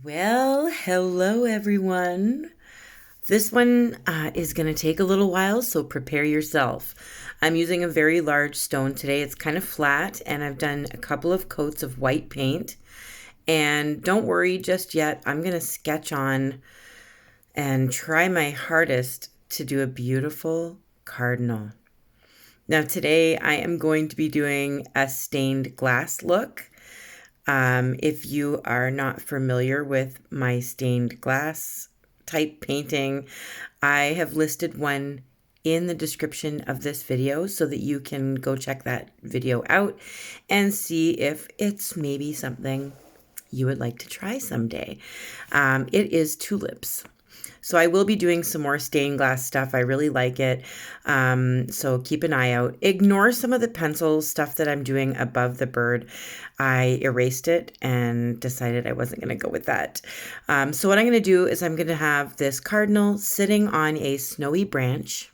Well, hello everyone. This one is going to take a little while, so prepare yourself. I'm using a very large stone today. It's kind of flat, and I've done a couple of coats of white paint. And don't worry just yet. I'm going to sketch on and try my hardest to do a beautiful cardinal. Now, today I am going to be doing a stained glass look. If you are not familiar with my stained glass type painting, I have listed one in the description of this video so that you can go check that video out and see if it's maybe something you would like to try someday. It is Tulips. So I will be doing some more stained glass stuff. I really like it. So keep an eye out. Ignore some of the pencil stuff that I'm doing above the bird. I erased it and decided I wasn't going to go with that. So what I'm going to do is I'm going to have this cardinal sitting on a snowy branch.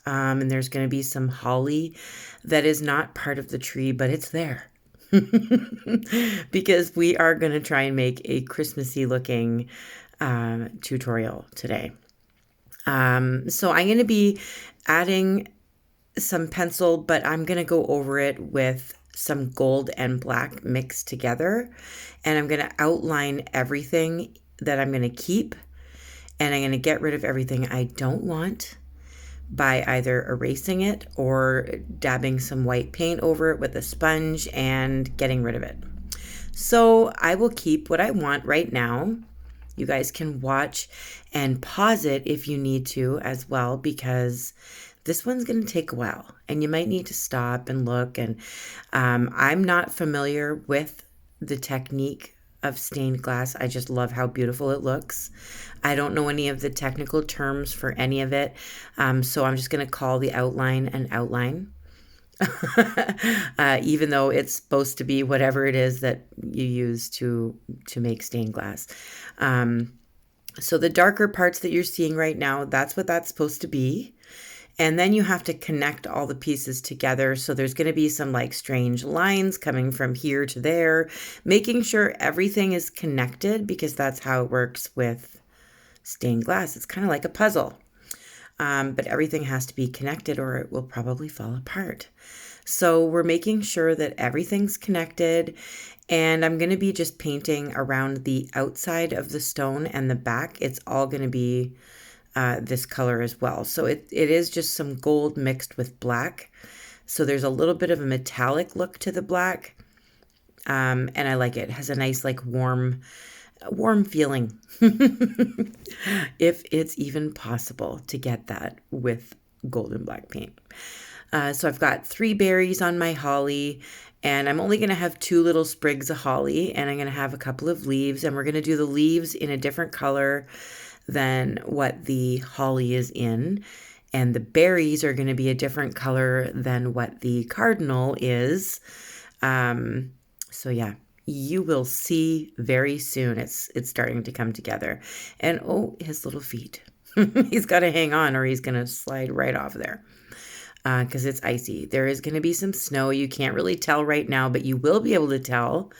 And there's going to be some holly that is not part of the tree, but it's there. Because we are going to try and make a Christmassy looking tutorial today. So I'm going to be adding some pencil, but I'm going to go over it with some gold and black mixed together. And I'm going to outline everything that I'm going to keep. And I'm going to get rid of everything I don't want by either erasing it or dabbing some white paint over it with a sponge and getting rid of it. So I will keep what I want right now. You guys can watch and pause it if you need to as well, because this one's going to take a while and you might need to stop and look. And I'm not familiar with the technique of stained glass. I just love how beautiful it looks. I don't know any of the technical terms for any of it. So I'm just going to call the outline an outline. Even though it's supposed to be whatever it is that you use to make stained glass. So the darker parts that you're seeing right now, that's what that's supposed to be. And then you have to connect all the pieces together. So there's going to be some like strange lines coming from here to there, making sure everything is connected, because that's how it works with stained glass. It's kind of like a puzzle. But everything has to be connected or it will probably fall apart. So we're making sure that everything's connected, and I'm going to be just painting around the outside of the stone and the back. It's all going to be this color as well. So it is just some gold mixed with black. So there's a little bit of a metallic look to the black, and I like it. It has a nice like warm feeling. If it's even possible to get that with gold and black paint. So I've got 3 berries on my holly, and I'm only going to have 2 little sprigs of holly, and I'm going to have a couple of leaves, and we're going to do the leaves in a different color than what the holly is in, and the berries are going to be a different color than what the cardinal is. So yeah, you will see very soon. It's starting to come together. And oh, his little feet. He's got to hang on or he's going to slide right off there. Because it's icy. There is going to be some snow. You can't really tell right now, but you will be able to tell.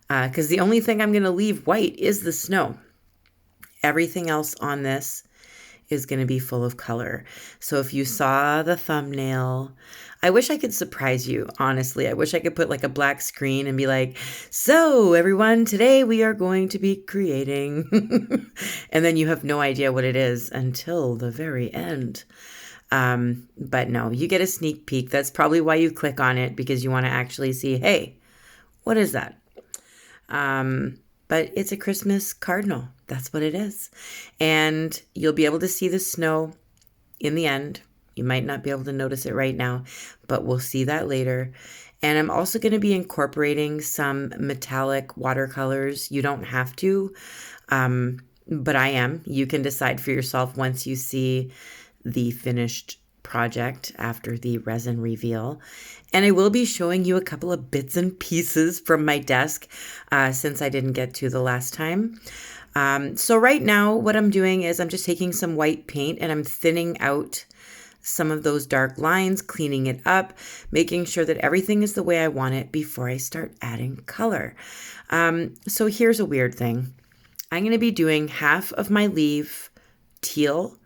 Because the only thing I'm going to leave white is the snow. Everything else on this is going to be full of color. So if you saw the thumbnail, I wish I could surprise you, honestly. I wish I could put like a black screen and be like, so everyone, today we are going to be creating. And then you have no idea what it is until the very end. But no, you get a sneak peek. That's probably why you click on it, because you want to actually see, hey, what is that? But it's a Christmas cardinal. That's what it is. And you'll be able to see the snow in the end. You might not be able to notice it right now, but we'll see that later. And I'm also going to be incorporating some metallic watercolors. You don't have to, but I am. You can decide for yourself once you see the finished project after the resin reveal. And I will be showing you a couple of bits and pieces from my desk since I didn't get to the last time. So right now what I'm doing is I'm just taking some white paint and I'm thinning out some of those dark lines, cleaning it up, making sure that everything is the way I want it before I start adding color. So here's a weird thing. I'm going to be doing half of my leaf teal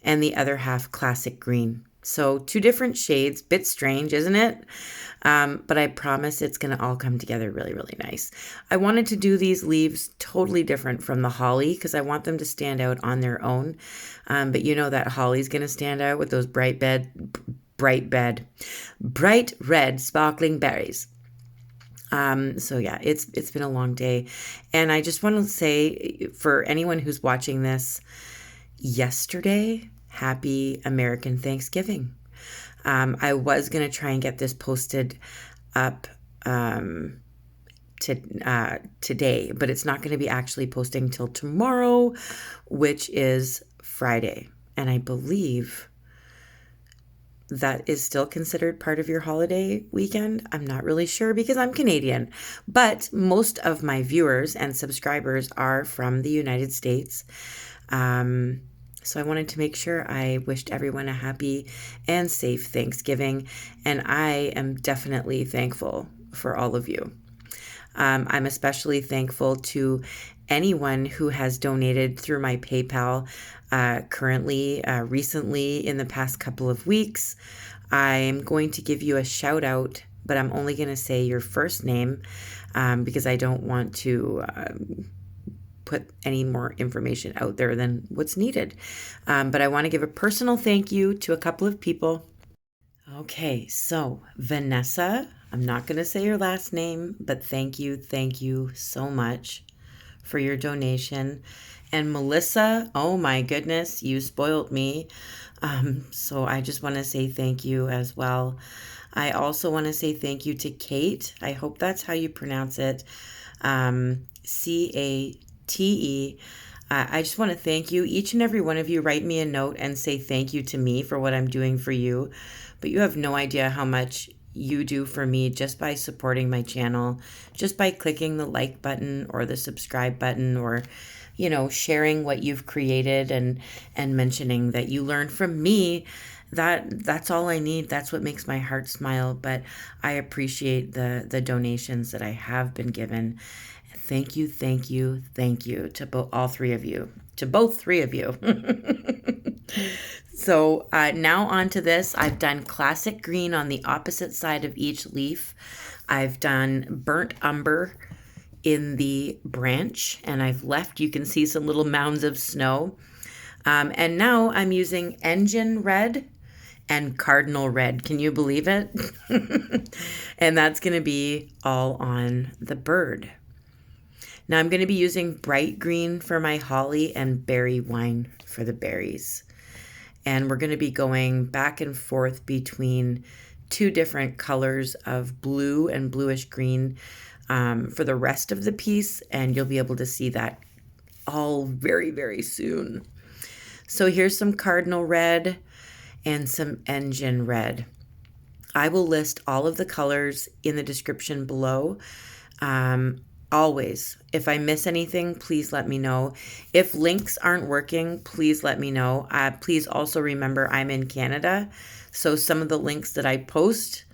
and the other half classic green. So 2 different shades, bit strange, isn't it? But I promise it's going to all come together really, really nice. I wanted to do these leaves totally different from the holly because I want them to stand out on their own. But you know that holly's going to stand out with those bright red sparkling berries. So yeah, it's been a long day. And I just want to say for anyone who's watching this yesterday, happy American Thanksgiving. I was going to try and get this posted up today, but it's not going to be actually posting till tomorrow, which is Friday. And I believe that is still considered part of your holiday weekend. I'm not really sure because I'm Canadian, but most of my viewers and subscribers are from the United States. So I wanted to make sure I wished everyone a happy and safe Thanksgiving, and I am definitely thankful for all of you. I'm especially thankful to anyone who has donated through my PayPal recently in the past couple of weeks. I'm going to give you a shout out, but I'm only going to say your first name because I don't want to put any more information out there than what's needed. But I want to give a personal thank you to a couple of people. Okay, so Vanessa, I'm not going to say your last name, but thank you so much for your donation. And Melissa, oh my goodness, you spoiled me. So I just want to say thank you as well. I also want to say thank you to Kate. I hope that's how you pronounce it. Cate. I just want to thank you. Each and every one of you write me a note and say thank you to me for what I'm doing for you. But you have no idea how much you do for me just by supporting my channel, just by clicking the like button or the subscribe button, or sharing what you've created and mentioning that you learned from me. That's all I need. That's what makes my heart smile. But I appreciate the donations that I have been given. Thank you to all three of you, to both three of you. So now on to this. I've done classic green on the opposite side of each leaf. I've done burnt umber in the branch, and I've left, you can see some little mounds of snow. And now I'm using engine red and cardinal red. Can you believe it? And that's going to be all on the bird. Now I'm going to be using bright green for my holly and berry wine for the berries. And we're going to be going back and forth between 2 different colors of blue and bluish green for the rest of the piece. And you'll be able to see that all very, very soon. So here's some cardinal red and some engine red. I will list all of the colors in the description below. Always, if I miss anything, please let me know. If links aren't working, please let me know. Please also remember I'm in Canada, so some of the links that I post,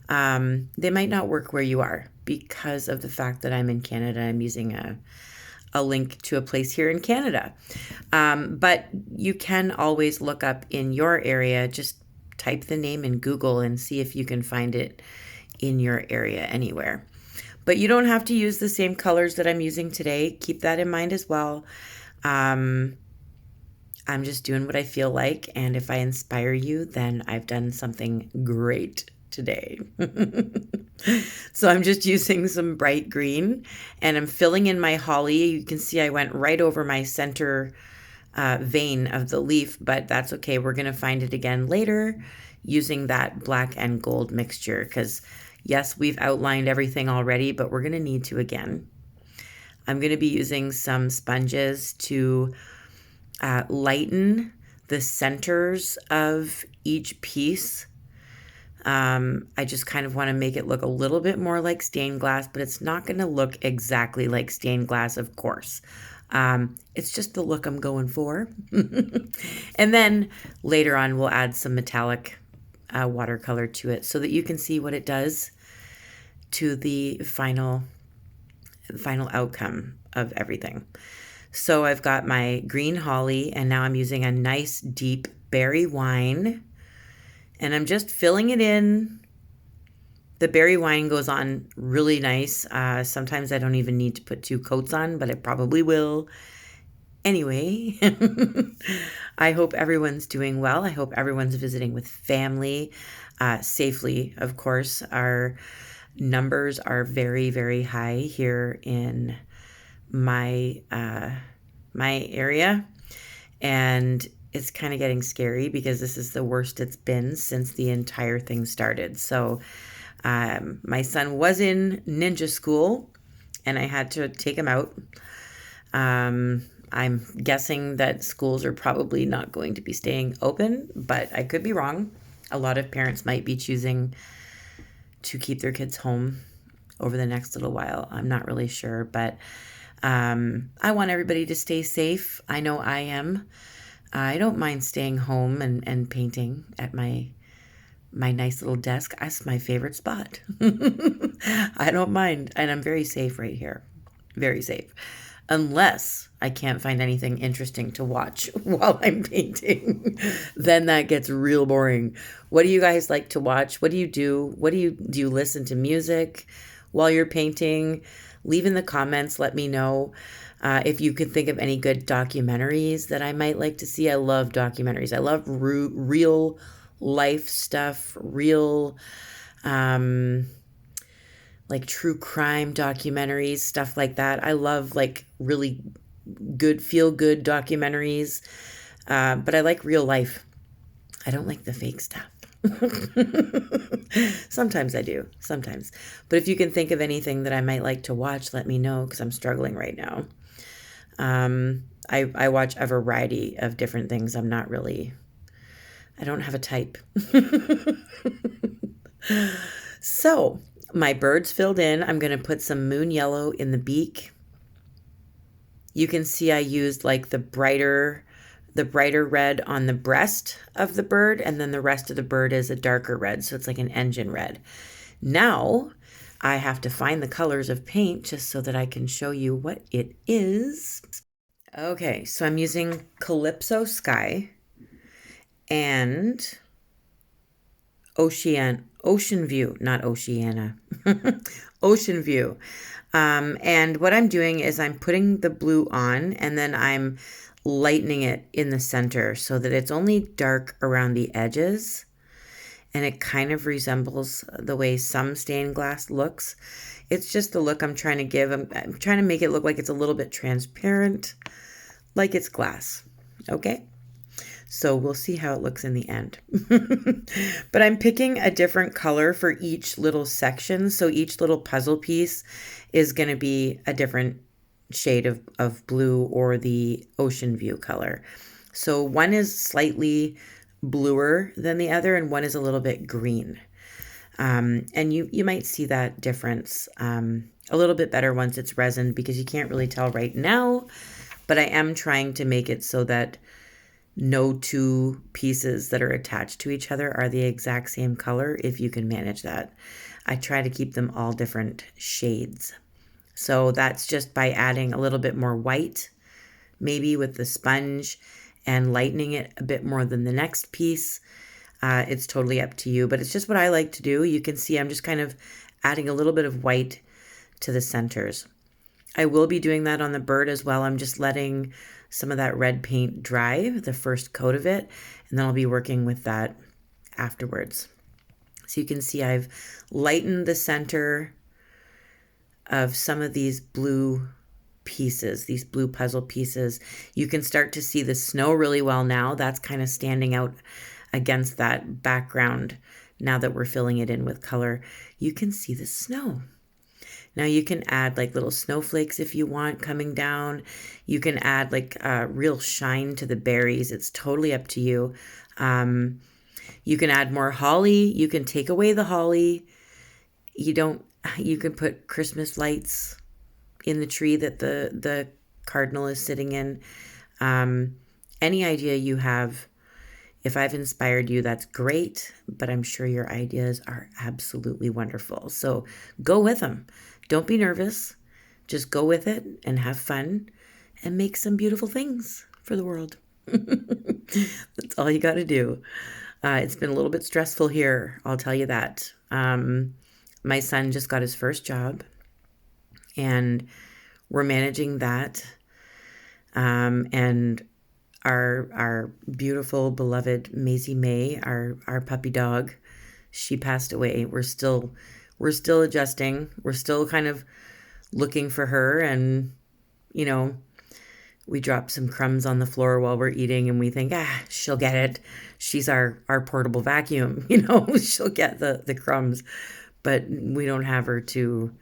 they might not work where you are because of the fact that I'm in Canada. I'm using a link to a place here in Canada. But you can always look up in your area, just type the name in Google and see if you can find it in your area anywhere. But you don't have to use the same colors that I'm using today. Keep that in mind as well. I'm just doing what I feel like. And if I inspire you, then I've done something great today. So I'm just using some bright green and I'm filling in my holly. You can see I went right over my center vein of the leaf, but that's okay. We're going to find it again later using that black and gold mixture because yes, we've outlined everything already, but we're going to need to again. I'm going to be using some sponges to lighten the centers of each piece. I just kind of want to make it look a little bit more like stained glass, but it's not going to look exactly like stained glass, of course. It's just the look I'm going for. And then later on, we'll add some metallic watercolor to it so that you can see what it does to the final outcome of everything. So I've got my green holly, and now I'm using a nice deep berry wine, and I'm just filling it in. The berry wine goes on really nice. Sometimes I don't even need to put 2 coats on, but I probably will. Anyway, I hope everyone's doing well. I hope everyone's visiting with family safely, of course. Our numbers are very, very high here in my my area, and it's kind of getting scary because this is the worst it's been since the entire thing started. So my son was in ninja school, and I had to take him out. I'm guessing that schools are probably not going to be staying open, but I could be wrong. A lot of parents might be choosing to keep their kids home over the next little while. I'm not really sure, but I want everybody to stay safe. I know I am. I don't mind staying home and painting at my nice little desk. That's my favorite spot. I don't mind, and I'm very safe right here. Very safe. Unless I can't find anything interesting to watch while I'm painting. Then that gets real boring. What do you guys like to watch? What do you do? Do you listen to music while you're painting? Leave in the comments. Let me know if you can think of any good documentaries that I might like to see. I love documentaries. I love real life stuff, real like true crime documentaries, stuff like that. I love like really good, feel good documentaries, but I like real life. I don't like the fake stuff. Sometimes I do, sometimes. But if you can think of anything that I might like to watch, let me know, because I'm struggling right now. I watch a variety of different things. I don't have a type. So my bird's filled in. I'm going to put some moon yellow in the beak. You can see I used like the brighter red on the breast of the bird, and then the rest of the bird is a darker red, so it's like an engine red. Now I have to find the colors of paint just so that I can show you what it is. Okay, so I'm using Calypso Sky and Ocean View, not Oceana, Ocean View. And what I'm doing is I'm putting the blue on, and then I'm lightening it in the center so that it's only dark around the edges, and it kind of resembles the way some stained glass looks. It's just the look I'm trying to give. I'm trying to make it look like it's a little bit transparent, like it's glass. Okay? So we'll see how it looks in the end. But I'm picking a different color for each little section. So each little puzzle piece is going to be a different shade of blue, or the ocean view color. So one is slightly bluer than the other, and one is a little bit green. And you might see that difference a little bit better once it's resin, because you can't really tell right now. But I am trying to make it so that no 2 pieces that are attached to each other are the exact same color, if you can manage that. I try to keep them all different shades. So that's just by adding a little bit more white, maybe with the sponge, and lightening it a bit more than the next piece. It's totally up to you, but it's just what I like to do. You can see I'm just kind of adding a little bit of white to the centers. I will be doing that on the bird as well. I'm just letting some of that red paint dry, the first coat of it, and then I'll be working with that afterwards. So you can see I've lightened the center of some of these blue pieces, these blue puzzle pieces. You can start to see the snow really well now. That's kind of standing out against that background now that we're filling it in with color. You can see the snow. Now you can add like little snowflakes if you want coming down. You can add like real shine to the berries. It's totally up to you. You can add more holly. You can take away the holly. You can put Christmas lights in the tree that the cardinal is sitting in. Any idea you have, if I've inspired you, that's great, but I'm sure your ideas are absolutely wonderful. So go with them. Don't be nervous. Just go with it and have fun and make some beautiful things for the world. That's all you got to do. It's been a little bit stressful here, I'll tell you that. My son just got his first job, and we're managing that. And our beautiful, beloved Maisie May, our puppy dog, she passed away. We're still adjusting. We're still kind of looking for her, and you know, we drop some crumbs on the floor while we're eating, and we think, she'll get it. She's our portable vacuum, she'll get the crumbs. But we don't have her to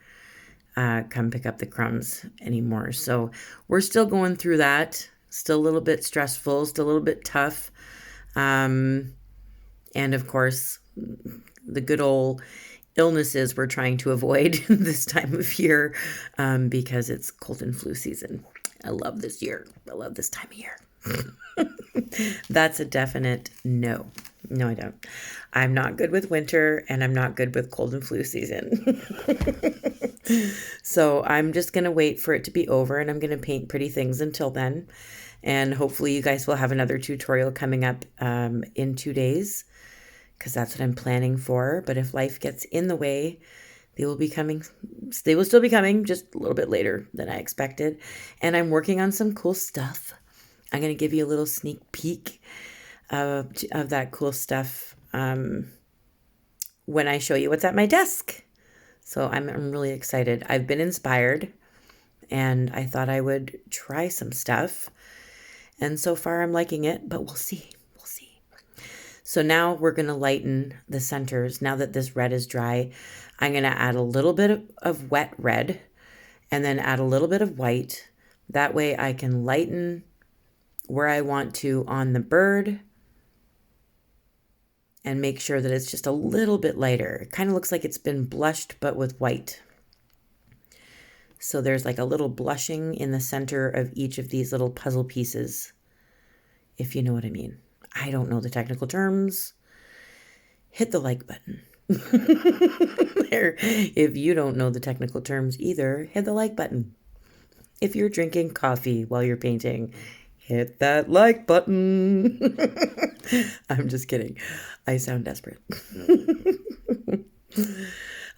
come pick up the crumbs anymore. So we're still going through that. Still a little bit stressful, still a little bit tough. And of course, the good old illnesses we're trying to avoid this time of year because it's cold and flu season. I love this year. I love this time of year. That's a definite no. No, I don't. I'm not good with winter, and I'm not good with cold and flu season. So I'm just going to wait for it to be over, and I'm going to paint pretty things until then. And hopefully you guys will have another tutorial coming up in 2 days, because that's what I'm planning for. But if life gets in the way, they will still be coming, just a little bit later than I expected. And I'm working on some cool stuff. I'm going to give you a little sneak peek of that cool stuff when I show you what's at my desk. So I'm really excited. I've been inspired, and I thought I would try some stuff. And so far I'm liking it, but we'll see. We'll see. So now we're going to lighten the centers. Now that this red is dry, I'm going to add a little bit of wet red and then add a little bit of white. That way I can lighten where I want to on the bird and make sure that it's just a little bit lighter. It kind of looks like it's been blushed, but with white. So there's like a little blushing in the center of each of these little puzzle pieces, if you know what I mean. I don't know the technical terms. Hit the like button. There. If you don't know the technical terms either, hit the like button. If you're drinking coffee while you're painting, hit that like button. I'm just kidding. I sound desperate.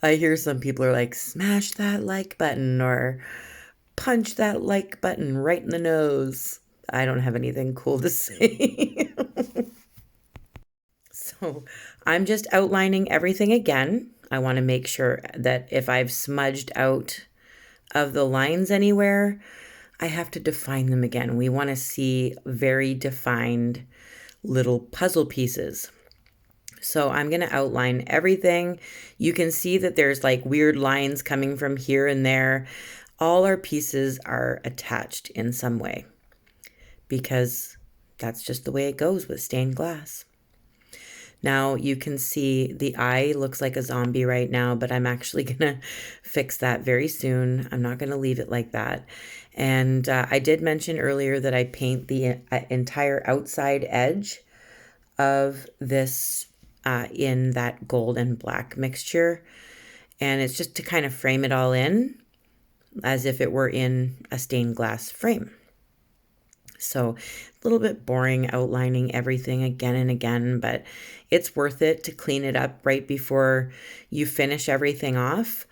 I hear some people are like, smash that like button or punch that like button right in the nose. I don't have anything cool to say. So I'm just outlining everything again. I want to make sure that if I've smudged out of the lines anywhere, I have to define them again. We want to see very defined little puzzle pieces. So I'm going to outline everything. You can see that there's like weird lines coming from here and there. All our pieces are attached in some way because that's just the way it goes with stained glass. Now you can see the eye looks like a zombie right now, but I'm actually going to fix that very soon. I'm not going to leave it like that. And I did mention earlier that I paint the entire outside edge of this in that gold and black mixture. And it's just to kind of frame it all in as if it were in a stained glass frame. So a little bit boring outlining everything again and again, but it's worth it to clean it up right before you finish everything off.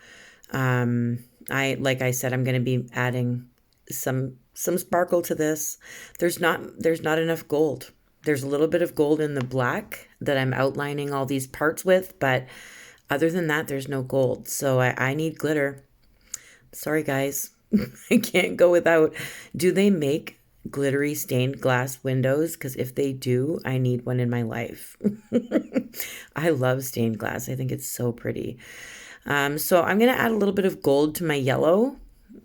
Like I said, I'm going to be adding some sparkle to this. There's not enough gold. There's a little bit of gold in the black that I'm outlining all these parts with, but other than that, there's no gold. So I need glitter. Sorry, guys. I can't go without. Do they make glittery stained glass windows? Because if they do, I need one in my life. I love stained glass. I think it's so pretty. So I'm going to add a little bit of gold to my yellow.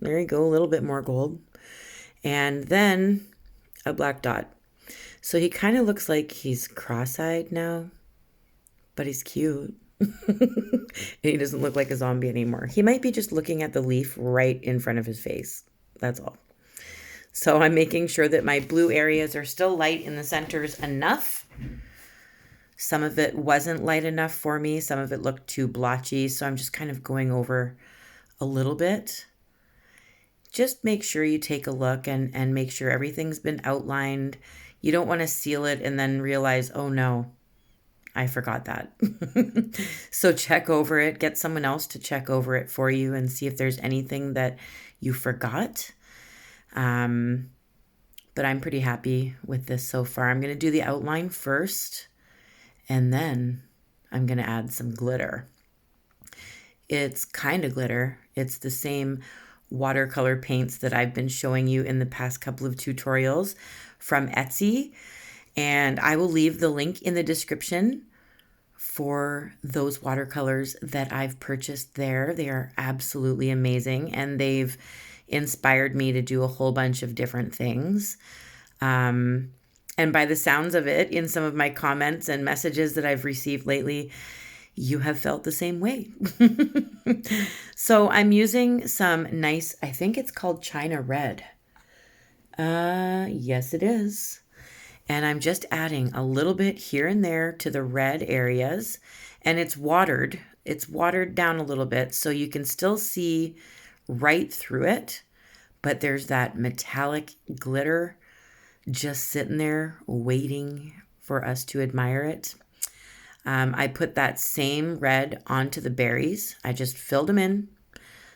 There you go, a little bit more gold. And then a black dot. So he kind of looks like he's cross-eyed now, but he's cute. He doesn't look like a zombie anymore. He might be just looking at the leaf right in front of his face. That's all. So I'm making sure that my blue areas are still light in the centers enough. Some of it wasn't light enough for me. Some of it looked too blotchy. So I'm just kind of going over a little bit. just make sure you take a look and make sure everything's been outlined. You don't want to seal it and then realize, oh no, I forgot that. So check over it, get someone else to check over it for you and see if there's anything that you forgot. But I'm pretty happy with this so far. I'm going to do the outline first, and then I'm going to add some glitter. It's kind of glitter. It's the same watercolor paints that I've been showing you in the past couple of tutorials from Etsy. And I will leave the link in the description for those watercolors that I've purchased there. They are absolutely amazing, and they've inspired me to do a whole bunch of different things. And by the sounds of it, in some of my comments and messages that I've received lately, you have felt the same way. So I'm using some nice, I think it's called China Red. Yes, it is. And I'm just adding a little bit here and there to the red areas. And it's watered. It's watered down a little bit so you can still see right through it. But there's that metallic glitter just sitting there waiting for us to admire it. I put that same red onto the berries. I just filled them in.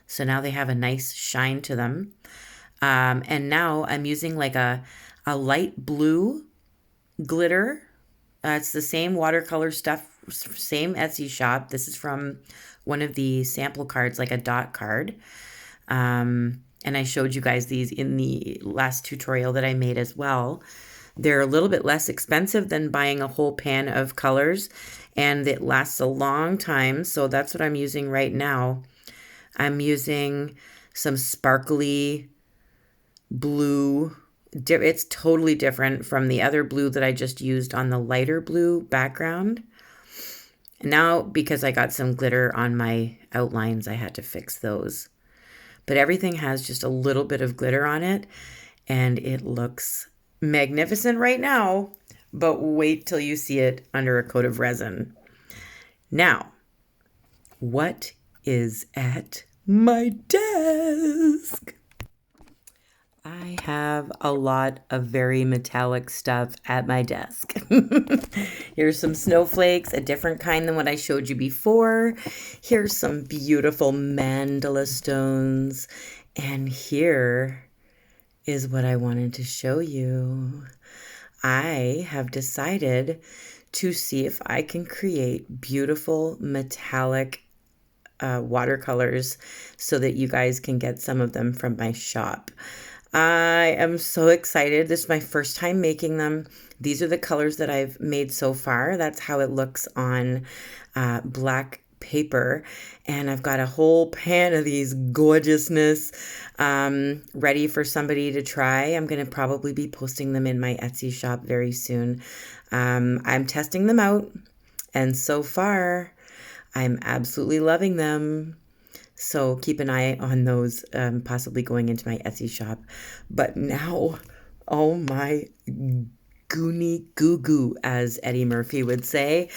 So now they have a nice shine to them. And now I'm using like a light blue glitter. It's the same watercolor stuff, same Etsy shop. This is from one of the sample cards, like a dot card. And I showed you guys these in the last tutorial that I made as well. They're a little bit less expensive than buying a whole pan of colors, and it lasts a long time. So that's what I'm using right now. I'm using some sparkly blue. It's totally different from the other blue that I just used on the lighter blue background. Now, because I got some glitter on my outlines, I had to fix those. But everything has just a little bit of glitter on it, and it looks magnificent right now, but wait till you see it under a coat of resin. Now, what is at my desk? I have a lot of very metallic stuff at my desk. Here's some snowflakes, a different kind than what I showed you before. Here's some beautiful mandala stones. And here is what I wanted to show you. I have decided to see if I can create beautiful metallic watercolors so that you guys can get some of them from my shop. I am so excited. This is my first time making them. These are the colors that I've made so far. That's how it looks on black paper. And I've got a whole pan of these gorgeousness ready for somebody to try. I'm going to probably be posting them in my Etsy shop very soon. I'm testing them out, and so far I'm absolutely loving them. So keep an eye on those, possibly going into my Etsy shop. But now, oh my goony goo goo, as Eddie Murphy would say.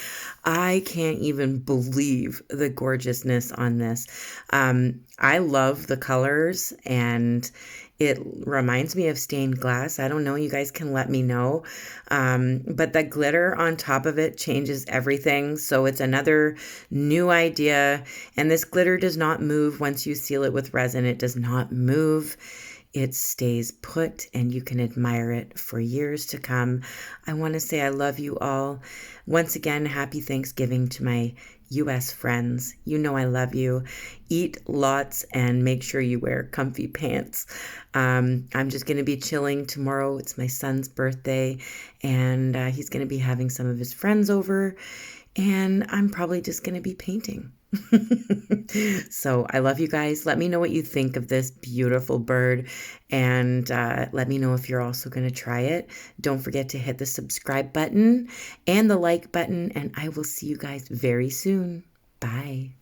I can't even believe the gorgeousness on this. I love the colors, and it reminds me of stained glass. I don't know. You guys can let me know. But the glitter on top of it changes everything. So it's another new idea. And this glitter does not move once you seal it with resin. It does not move. It stays put, and you can admire it for years to come. I want to say I love you all. Once again, happy Thanksgiving to my U.S. friends. You know I love you. Eat lots and make sure you wear comfy pants. I'm just going to be chilling tomorrow. It's my son's birthday, and he's going to be having some of his friends over, and I'm probably just going to be painting. So I love you guys. Let me know what you think of this beautiful bird, and let me know if you're also going to try it. Don't forget to hit the subscribe button and the like button, and I will see you guys very soon. Bye.